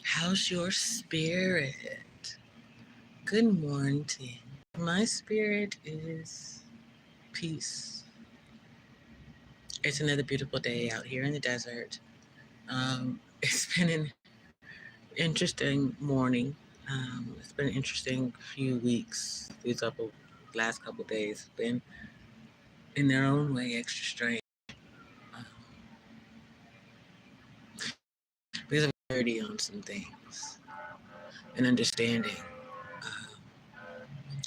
How's your spirit? Good morning. My spirit is peace. It's another beautiful day out here in the desert. It's been an interesting morning. It's been an interesting few weeks. Last couple days have been, in their own way, extra strange. Um, because of clarity on some things and understanding. Um,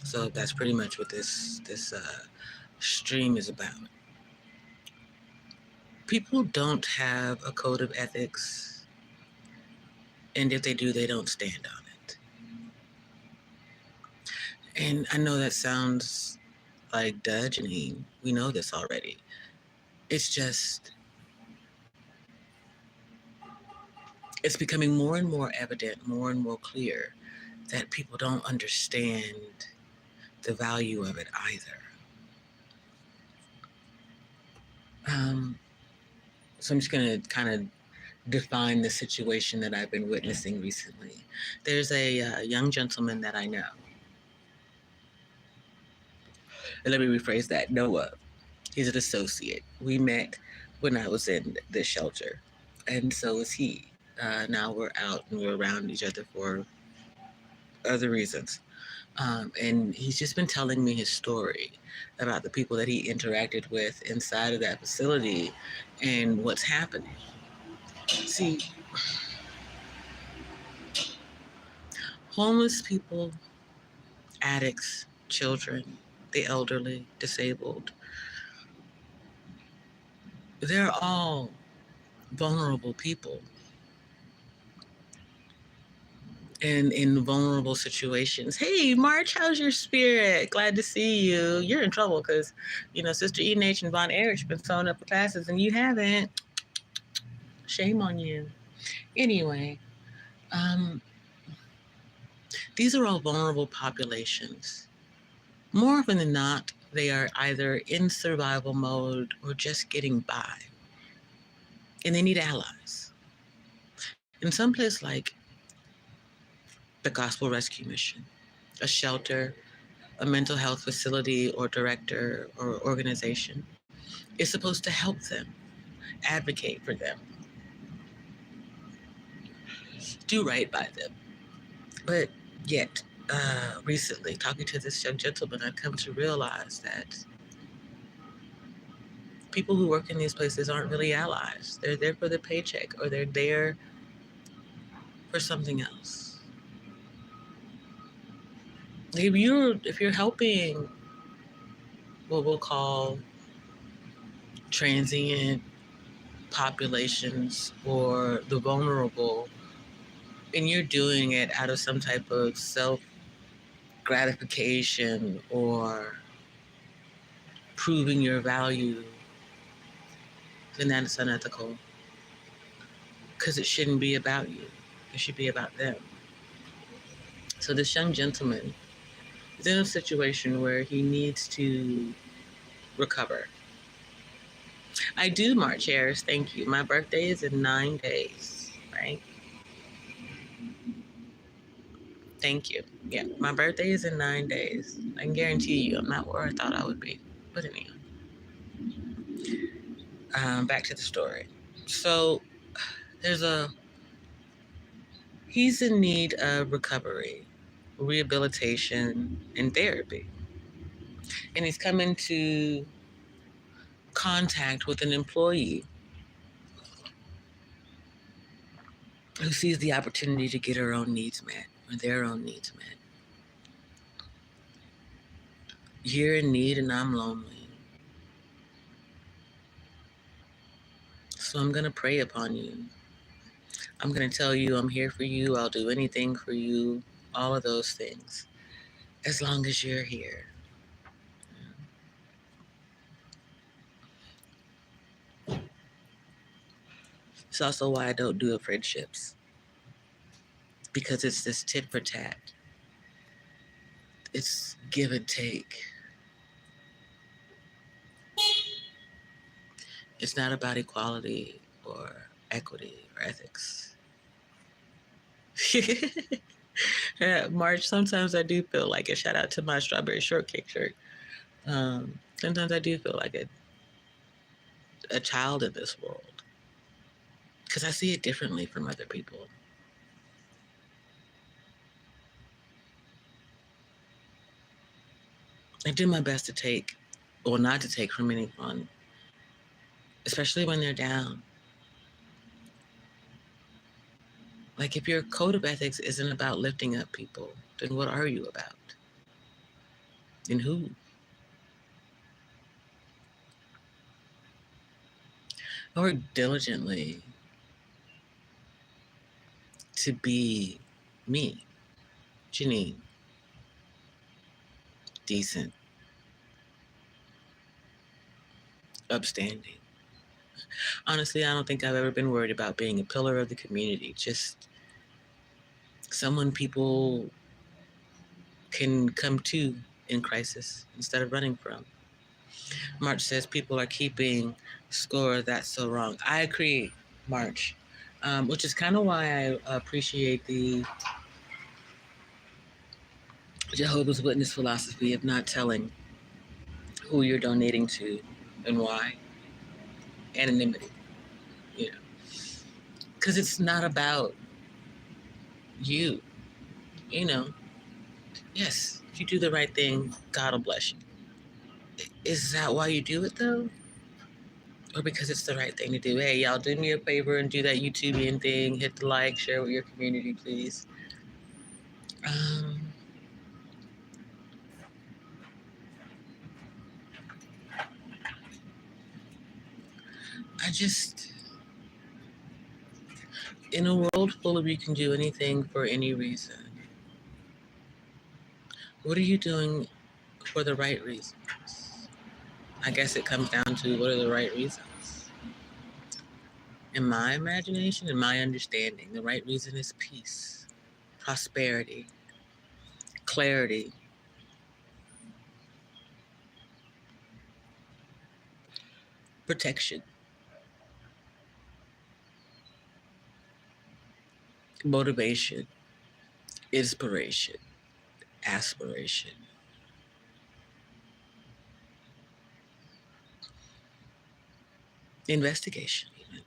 so that's pretty much what this stream is about. People don't have a code of ethics, and if they do, they don't stand on it. And I know that sounds like Janine. We know this already. It's just, it's becoming more and more evident, more and more clear that people don't understand the value of it either. So I'm just going to kind of define the situation that I've been witnessing recently. There's a young gentleman that I know. And let me rephrase that. Know of. He's an associate. We met when I was in the shelter, and so is he. Now we're out and we're around each other for other reasons. And he's just been telling me his story about the people that he interacted with inside of that facility and what's happening. See, homeless people, addicts, children, the elderly, disabled, they're all vulnerable people. And in vulnerable situations. Hey, March, how's your spirit? Glad to see you. You're in trouble because, Sister E&H and Von Erich's been showing up for classes and you haven't. Shame on you. Anyway, these are all vulnerable populations. More often than not, they are either in survival mode or just getting by. And they need allies. In some place like the Gospel Rescue Mission, a shelter, a mental health facility or director or organization is supposed to help them, advocate for them, do right by them. But yet, recently, talking to this young gentleman, I've come to realize that people who work in these places aren't really allies. They're there for the paycheck or they're there for something else. If you're helping what we'll call transient populations or the vulnerable, and you're doing it out of some type of self gratification or proving your value, then that's unethical. Because it shouldn't be about you. It should be about them. So this young gentleman is in a situation where he needs to recover. I do March Harris, thank you. My birthday is in 9 days, right? Thank you. Yeah, my birthday is in 9 days. I can guarantee you I'm not where I thought I would be. But anyway, back to the story. So he's in need of recovery, rehabilitation, and therapy. And he's come into contact with an employee who sees the opportunity to get her own needs met, or their own needs met. You're in need and I'm lonely. So I'm going to pray upon you. I'm going to tell you I'm here for you. I'll do anything for you. All of those things. As long as you're here. It's also why I don't do friendships. Because it's this tit for tat. It's give and take. It's not about equality or equity or ethics. March, sometimes I do feel like it. Shout out to my strawberry shortcake shirt. Sometimes I do feel like a child in this world because I see it differently from other people. I do my best to take, or not to take from anyone, especially when they're down. Like, if your code of ethics isn't about lifting up people, then what are you about? And who? I work diligently to be me, Janine, decent, upstanding. Honestly, I don't think I've ever been worried about being a pillar of the community, just someone people can come to in crisis instead of running from. March says people are keeping score. That's so wrong. I agree, March, which is kind of why I appreciate the Jehovah's Witness philosophy of not telling who you're donating to and why. Anonymity, you know, because it's not about you. You know, yes, if you do the right thing, God will bless you. Is that why you do it though? Or because it's the right thing to do? Hey, y'all, do me a favor and do that YouTubian thing. Hit the like, share with your community, please. Um, I just, in a world full of you can do anything for any reason, what are you doing for the right reasons? I guess it comes down to what are the right reasons? In my imagination, in my understanding, the right reason is peace, prosperity, clarity, protection, motivation, inspiration, aspiration. Investigation, even.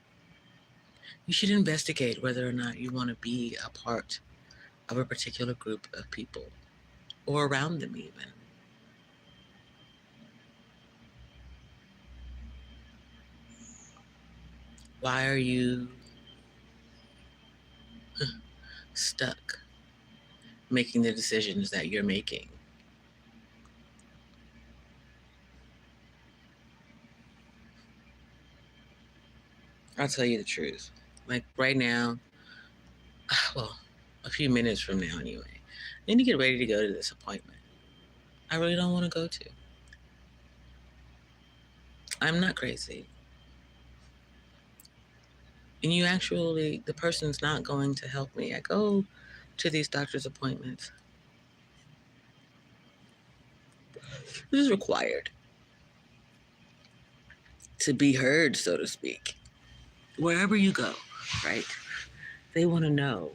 You should investigate whether or not you want to be a part of a particular group of people or around them, even. Why are you stuck making the decisions that you're making? I'll tell you the truth. Like right now, well, a few minutes from now anyway, I need to get ready to go to this appointment. I really don't want to go to. I'm not crazy. And you actually, the person's not going to help me. I go to these doctor's appointments. This is required to be heard, so to speak. Wherever you go, right? They want to know,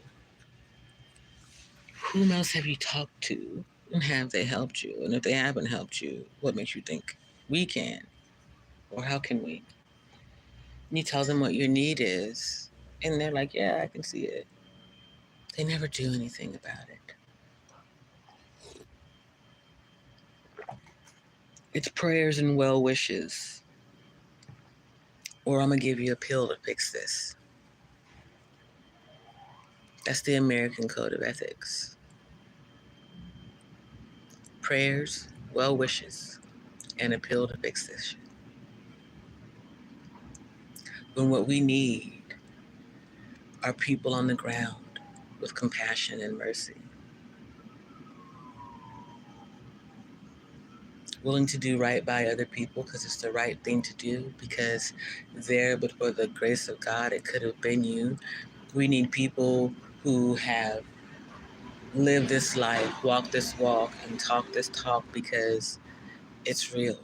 whom else have you talked to and have they helped you? And if they haven't helped you, what makes you think we can? Or how can we? And you tell them what your need is, and they're like, yeah, I can see it. They never do anything about it. It's prayers and well wishes, or I'm going to give you a pill to fix this. That's the American Code of Ethics. Prayers, well wishes, and a pill to fix this. When what we need are people on the ground with compassion and mercy, willing to do right by other people because it's the right thing to do, because there, but for the grace of God, it could have been you. We need people who have lived this life, walked this walk, and talked this talk because it's real.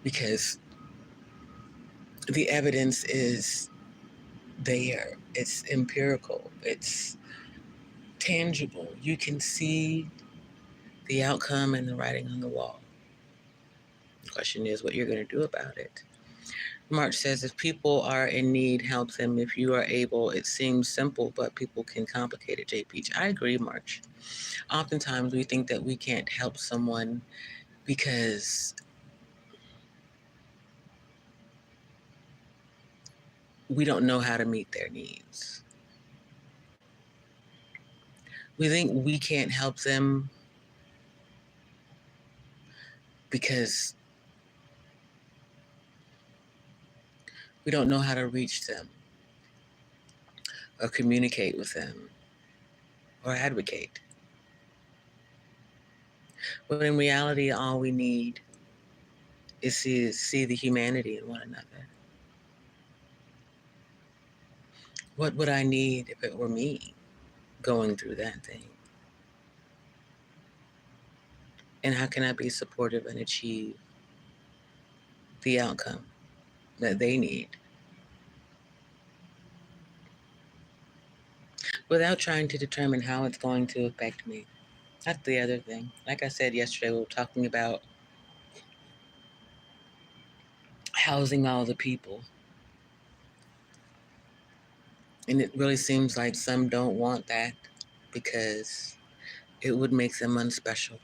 Because the evidence is there. It's empirical. It's tangible. You can see the outcome and the writing on the wall. The question is what you're going to do about it. March says, if people are in need, help them. If you are able, it seems simple, but people can complicate it, J. Peach. I agree, March. Oftentimes we think that we can't help someone because we don't know how to meet their needs. We think we can't help them because we don't know how to reach them or communicate with them or advocate. But in reality, all we need is to see the humanity in one another. What would I need if it were me going through that thing? And how can I be supportive and achieve the outcome that they need without trying to determine how it's going to affect me? That's the other thing. Like I said yesterday, we were talking about housing all the people. And it really seems like some don't want that because it would make them unspecial.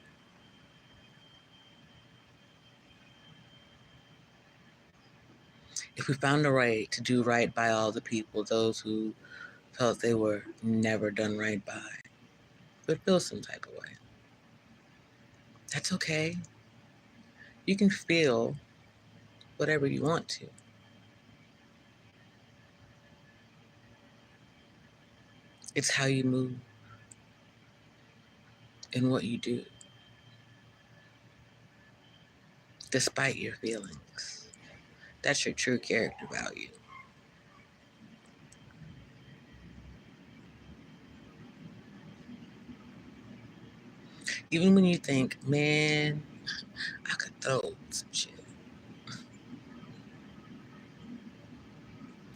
If we found a way to do right by all the people, those who felt they were never done right by, would feel some type of way. That's okay. You can feel whatever you want to. It's how you move and what you do, despite your feelings. That's your true character value. Even when you think, man, I could throw some shit.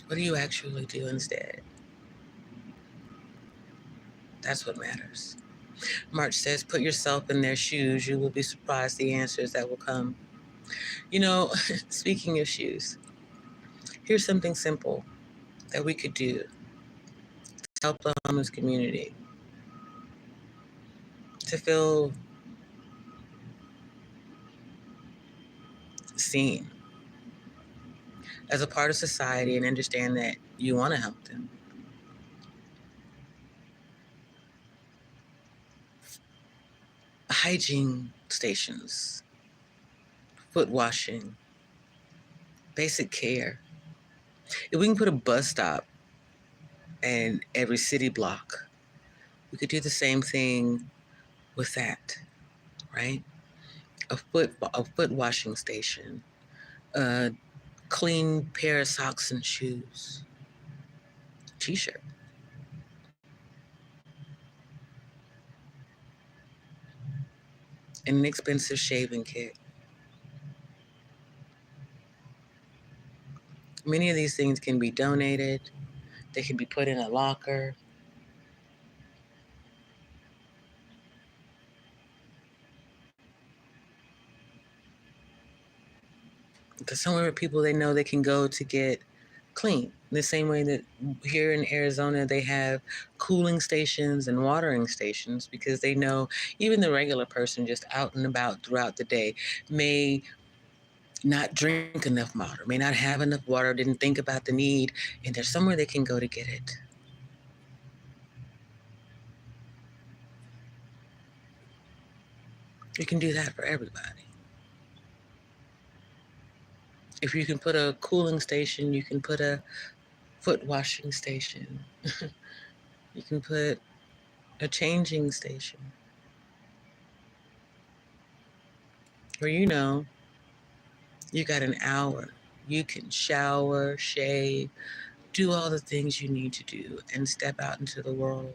What do you actually do instead? That's what matters. March says, put yourself in their shoes. You will be surprised the answers that will come. You know, speaking of shoes, here's something simple that we could do to help the homeless community to feel seen as a part of society and understand that you want to help them. Hygiene stations, foot washing, basic care. If we can put a bus stop in every city block, we could do the same thing with that, right? A foot washing station, a clean pair of socks and shoes, t-shirt, an inexpensive shaving kit. Many of these things can be donated. They can be put in a locker. Because somewhere where people they know they can go to get clean. The same way that here in Arizona they have cooling stations and watering stations because they know even the regular person just out and about throughout the day may not drink enough water, may not have enough water, didn't think about the need, and there's somewhere they can go to get it. You can do that for everybody. If you can put a cooling station, you can put a foot washing station. You can put a changing station where you got an hour. You can shower, shave, do all the things you need to do and step out into the world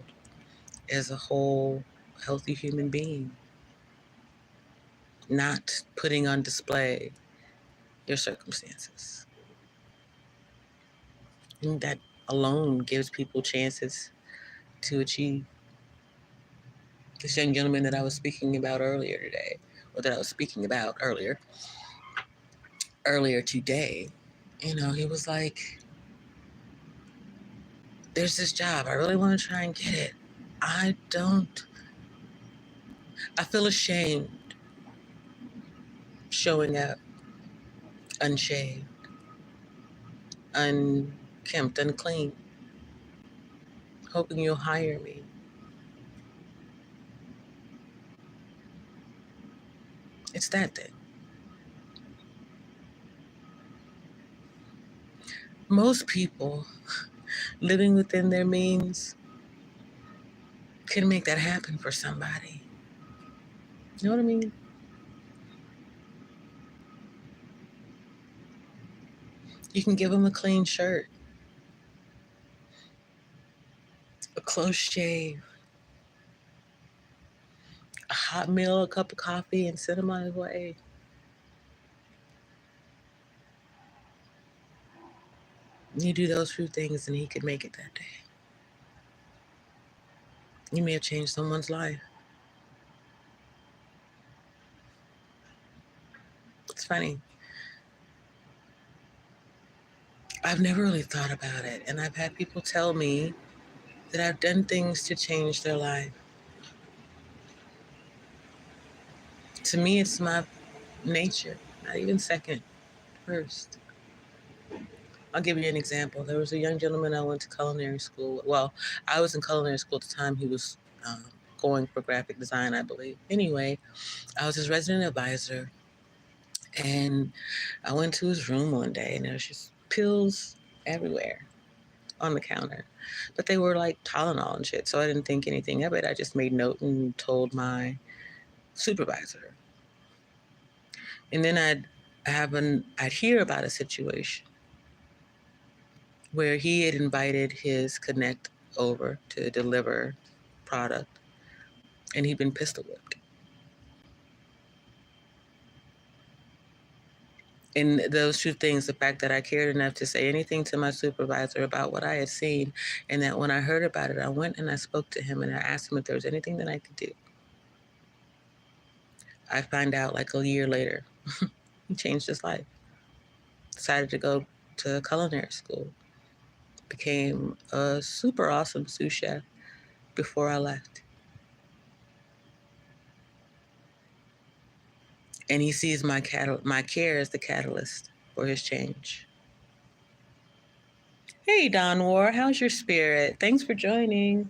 as a whole healthy human being, not putting on display your circumstances. And that alone gives people chances to achieve. This young gentleman that I was speaking about earlier today, or that I was speaking about earlier today, he was like, there's this job. I really want to try and get it. I don't, I feel ashamed showing up unshaved, unkempt, unclean, hoping you'll hire me. It's that thing. Most people living within their means can make that happen for somebody. You know what I mean? You can give them a clean shirt, a close shave, a hot meal, a cup of coffee, and send him on his way. You do those few things and he could make it that day. You may have changed someone's life. It's funny. I've never really thought about it, and I've had people tell me that I've done things to change their life. To me, it's my nature, not even second, first. I'll give you an example. There was a young gentleman I went to culinary school. Well, I was in culinary school at the time. He was going for graphic design, I believe. Anyway, I was his resident advisor, and I went to his room one day, and there was just pills everywhere on the counter. But they were like Tylenol and shit, so I didn't think anything of it. I just made note and told my supervisor. And then I'd hear about a situation where he had invited his connect over to deliver product, and he'd been pistol whipped. And those two things, the fact that I cared enough to say anything to my supervisor about what I had seen, and that when I heard about it, I went and I spoke to him and I asked him if there was anything that I could do. I find out like a year later, he changed his life. Decided to go to culinary school. Became a super awesome sous chef before I left. And he sees my care as the catalyst for his change. Hey, Don War, how's your spirit? Thanks for joining.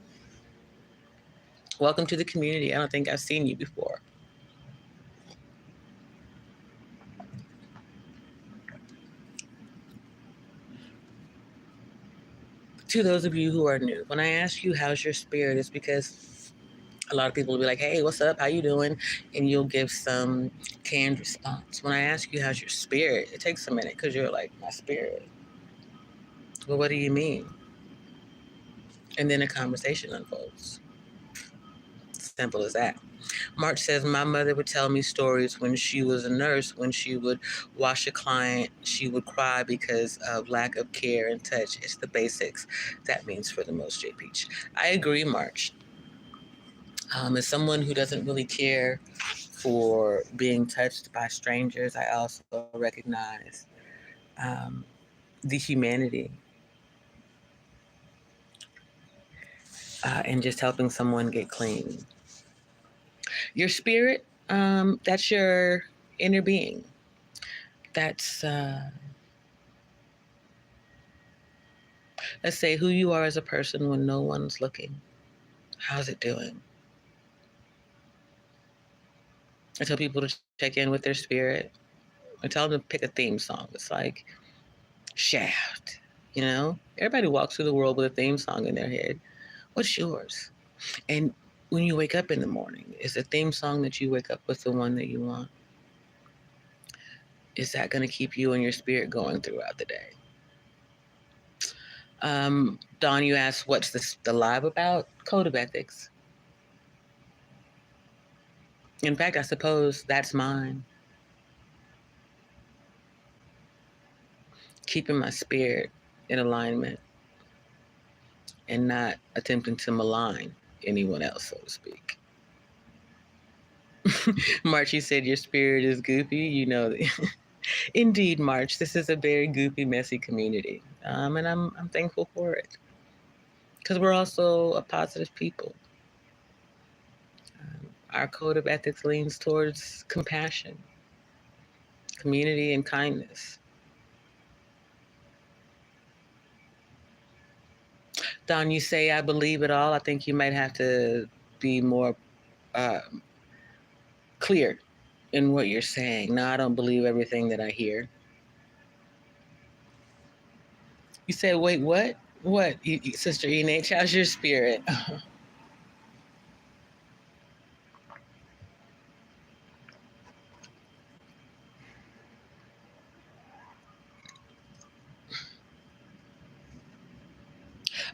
Welcome to the community. I don't think I've seen you before. To those of you who are new, when I ask you how's your spirit, it's because a lot of people will be like, hey, what's up? How you doing? And you'll give some canned response. When I ask you how's your spirit, it takes a minute because you're like, my spirit. Well, what do you mean? And then a conversation unfolds. Simple as that. March says, my mother would tell me stories when she was a nurse. When she would wash a client, she would cry because of lack of care and touch. It's the basics. That means for the most, J. Peach. I agree, March. As someone who doesn't really care for being touched by strangers, I also recognize the humanity and just helping someone get clean. Your spirit, that's your inner being. That's, let's say, who you are as a person when no one's looking. How's it doing? I tell people to check in with their spirit. I tell them to pick a theme song. It's like Shaft, Everybody walks through the world with a theme song in their head. What's yours? And when you wake up in the morning, is the theme song that you wake up with the one that you want? Is that going to keep you and your spirit going throughout the day? Dawn, you asked, what's the live about? Code of ethics. In fact, I suppose that's mine. Keeping my spirit in alignment and not attempting to malign anyone else, so to speak. March, you said your spirit is goofy. You know, indeed, March, this is a very goofy, messy community. And I'm thankful for it because we're also a positive people. Our code of ethics leans towards compassion, community, and kindness. Don, you say I believe it all. I think you might have to be more uh, clear in what you're saying. No, I don't believe everything that I hear. You said, wait, what? What, Sister Enach? How's your spirit?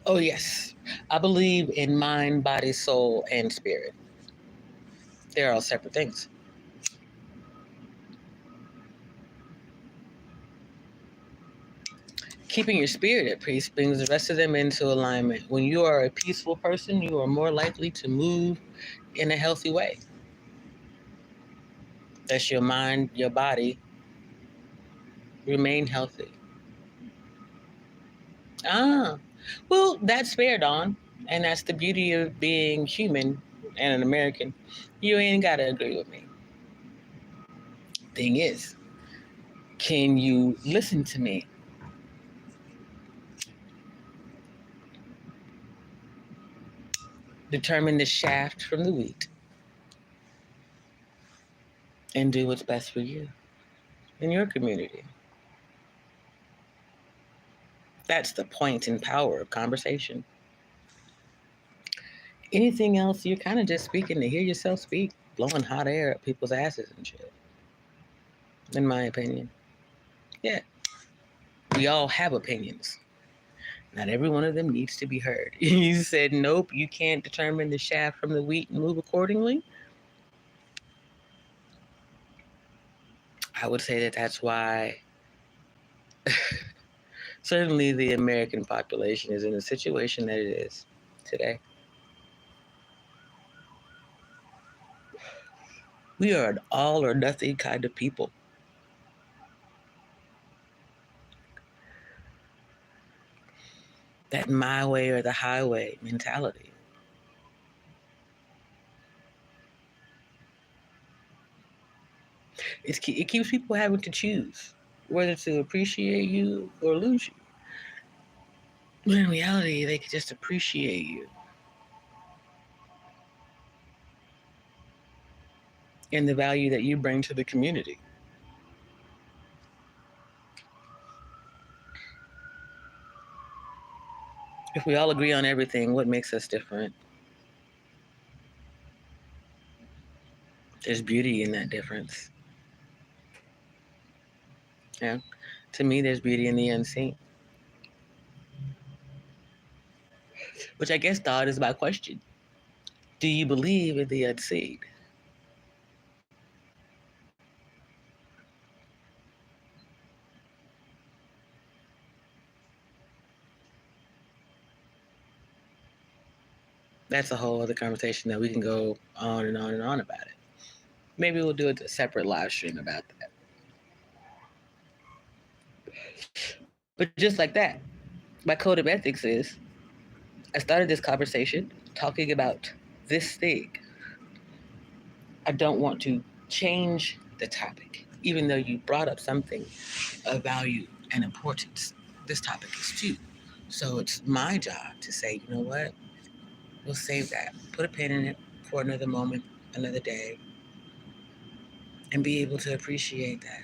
Oh, yes. I believe in mind, body, soul, and spirit. They're all separate things. Keeping your spirit at peace brings the rest of them into alignment. When you are a peaceful person, you are more likely to move in a healthy way. That's your mind, your body remain healthy. Ah, well, that's fair, Dawn. And that's the beauty of being human and an American. You ain't got to agree with me. Thing is, can you listen to me? Determine the shaft from the wheat and do what's best for you in your community. That's the point and power of conversation. Anything else, you're kind of just speaking to hear yourself speak, blowing hot air at people's asses and shit, in my opinion. Yeah, we all have opinions. Not every one of them needs to be heard. You said, nope, you can't determine the shaft from the wheat and move accordingly. I would say that that's why certainly the American population is in the situation that it is today. We are an all or nothing kind of people. That my way or the highway mentality. It keeps people having to choose whether to appreciate you or lose you. But in reality, they could just appreciate you and the value that you bring to the community. If we all agree on everything, what makes us different? There's beauty in that difference. Yeah. To me, there's beauty in the unseen. Which I guess, Todd, is my question. Do you believe in the unseen? That's a whole other conversation that we can go on and on and on about it. Maybe we'll do a separate live stream about that. But just like that, my code of ethics is I started this conversation talking about this thing. I don't want to change the topic, even though you brought up something of value and importance. This topic is too. So it's my job to say, you know what? We'll save that. Put a pin in it for another moment, another day, and be able to appreciate that.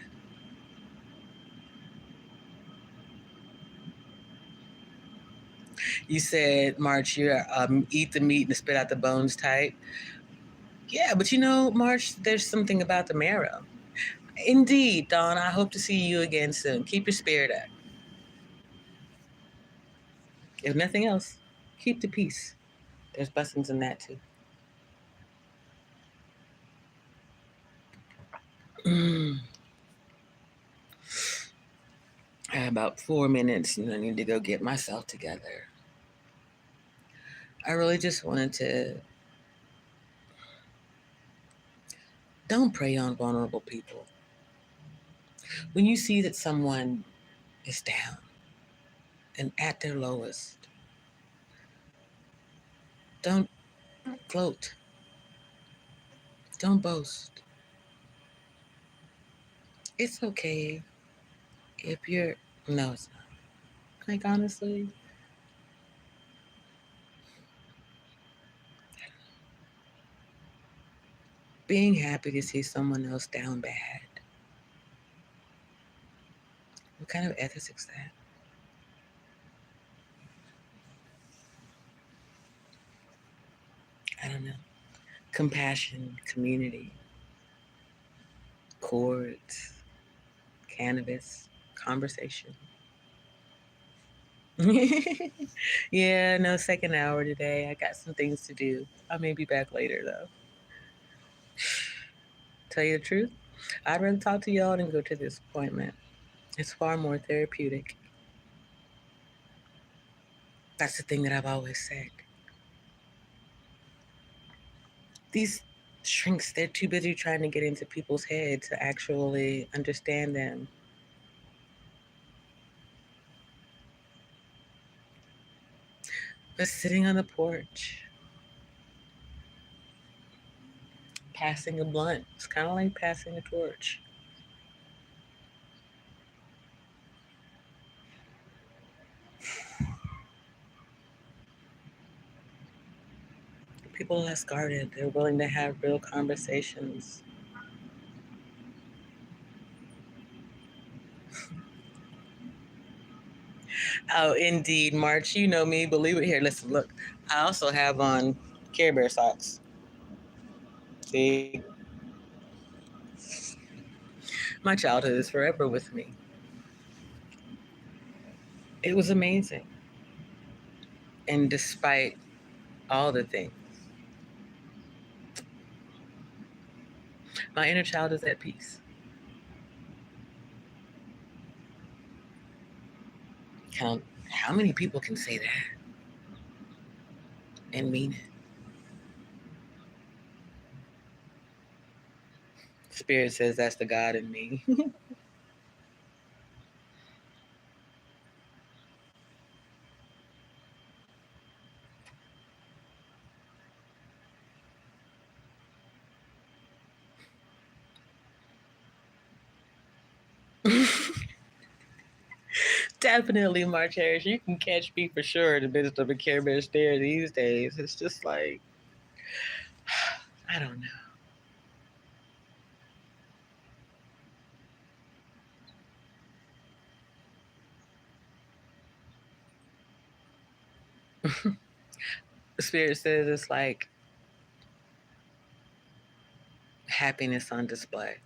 You said, March, you're eat the meat and spit out the bones type. Yeah, but you know, March, there's something about the marrow. Indeed, Dawn, I hope to see you again soon. Keep your spirit up. If nothing else, keep the peace. There's blessings in that too. I have about 4 minutes and I need to go get myself together. I really just wanted to don't prey on vulnerable people. When you see that someone is down and at their lowest, don't gloat, don't boast. It's okay if you're, no, it's not. Like, honestly, being happy to see someone else down bad, what kind of ethics is that? I don't know. Compassion, community, chords, cannabis, conversation. Yeah, no second hour today. I got some things to do. I may be back later though. Tell you the truth, I'd rather talk to y'all than go to this appointment. It's far more therapeutic. That's the thing that I've always said. These shrinks, they're too busy trying to get into people's heads to actually understand them. But sitting on the porch, passing a blunt, it's kind of like passing a torch. People are less guarded. They're willing to have real conversations. Oh, indeed, March. You know me. Believe it. Here, listen, look. I also have on Care Bear socks. See, my childhood is forever with me. It was amazing. And despite all the things, my inner child is at peace. Count how many people can say that and mean it. Spirit says that's the God in me. Definitely, March Harris. You can catch me for sure in the midst of a Care Bear stare these days. It's just like, I don't know. The Spirit says it's like happiness on display.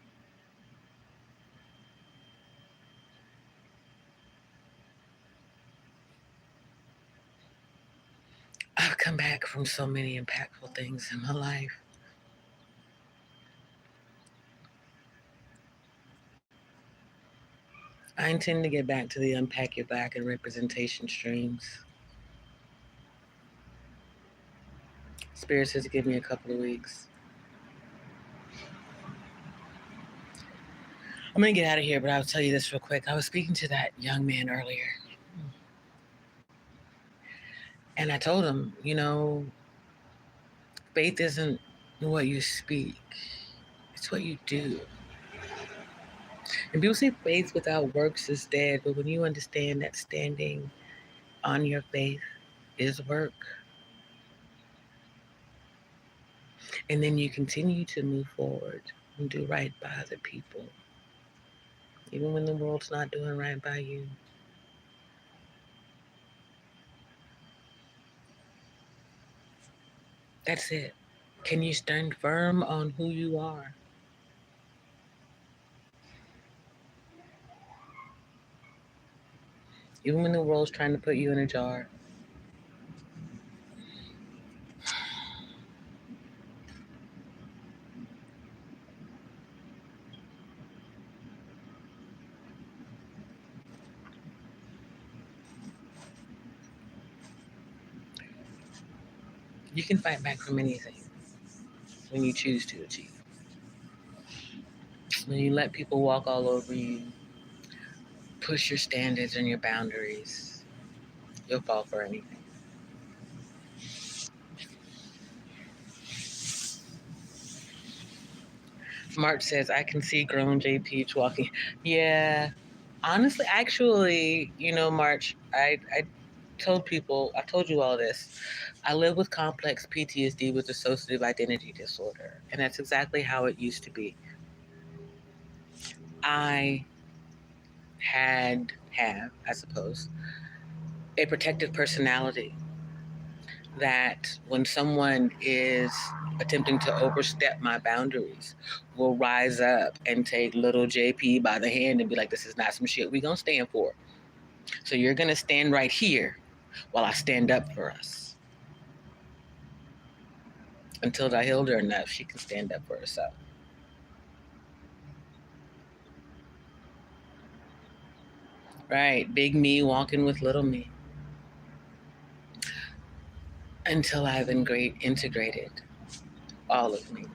I've come back from so many impactful things in my life. I intend to get back to the Unpack Your Back and representation streams. Spirit says to give me a couple of weeks. I'm going to get out of here, but I'll tell you this real quick. I was speaking to that young man earlier, and I told him, faith isn't what you speak, it's what you do. And people say faith without works is dead, but when you understand that standing on your faith is work, and then you continue to move forward and do right by other people, even when the world's not doing right by you. That's it. Can you stand firm on who you are? Even when the world's trying to put you in a jar. You can fight back from anything when you choose to achieve. When you let people walk all over you, push your standards and your boundaries, you'll fall for anything. March says, I can see grown J Peach walking. Yeah, honestly, actually, March, I told you all this. I live with complex PTSD with dissociative identity disorder, and that's exactly how it used to be. I I suppose, a protective personality that when someone is attempting to overstep my boundaries will rise up and take little JP by the hand and be like, this is not some shit we gonna stand for. So you're gonna stand right here while I stand up for us. Until I healed her enough, she can stand up for herself. Right, big me walking with little me. Until I've integrated all of me.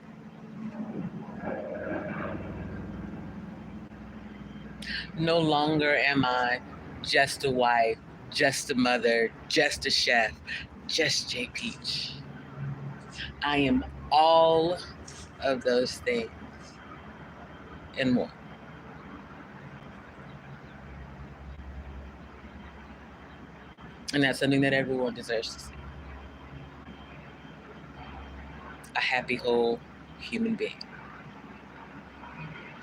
No longer am I just a wife, just a mother, just a chef, just J Peach. I am all of those things and more. And that's something that everyone deserves to see. A happy, whole human being.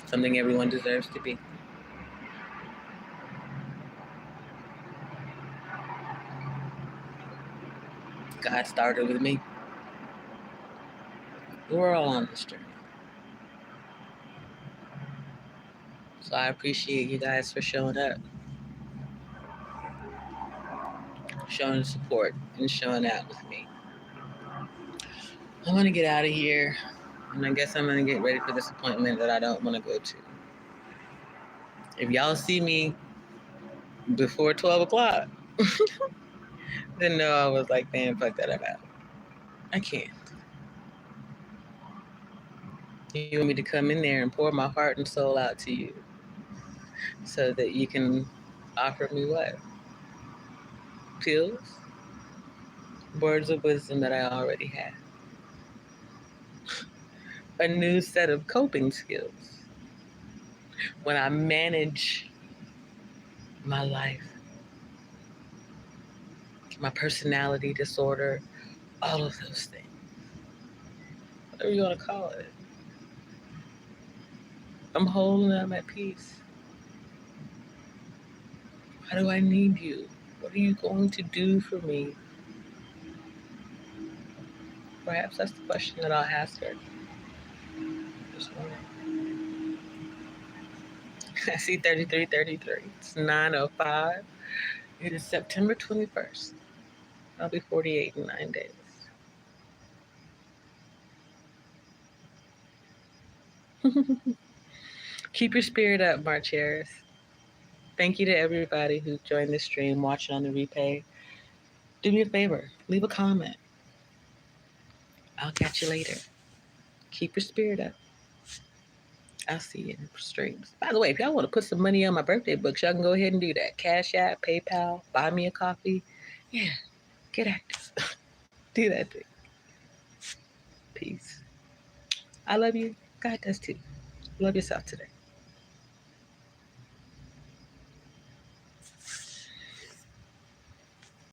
Something everyone deserves to be. God started with me. We're all on this journey. So I appreciate you guys for showing up, showing support, and showing out with me. I'm going to get out of here, and I guess I'm going to get ready for this appointment that I don't want to go to. If y'all see me before 12 o'clock, then know I was like, man, fuck that, I'm out. I can't. You want me to come in there and pour my heart and soul out to you so that you can offer me what? Pills? Words of wisdom that I already have. A new set of coping skills. When I manage my life, my personality disorder, all of those things. Whatever you want to call it. I'm whole and I'm at peace. Why do I need you? What are you going to do for me? Perhaps that's the question that I'll ask her this morning. I see 3333. It's 9:05. It is September 21st. I'll be 48 in 9 days. Keep your spirit up, March Harris. Thank you to everybody who joined the stream, watching on the replay. Do me a favor, leave a comment. I'll catch you later. Keep your spirit up. I'll see you in streams. By the way, if y'all want to put some money on my birthday books, y'all can go ahead and do that. CashApp, PayPal, buy me a coffee. Yeah, get active. Do that thing. Peace. I love you. God does too. Love yourself today.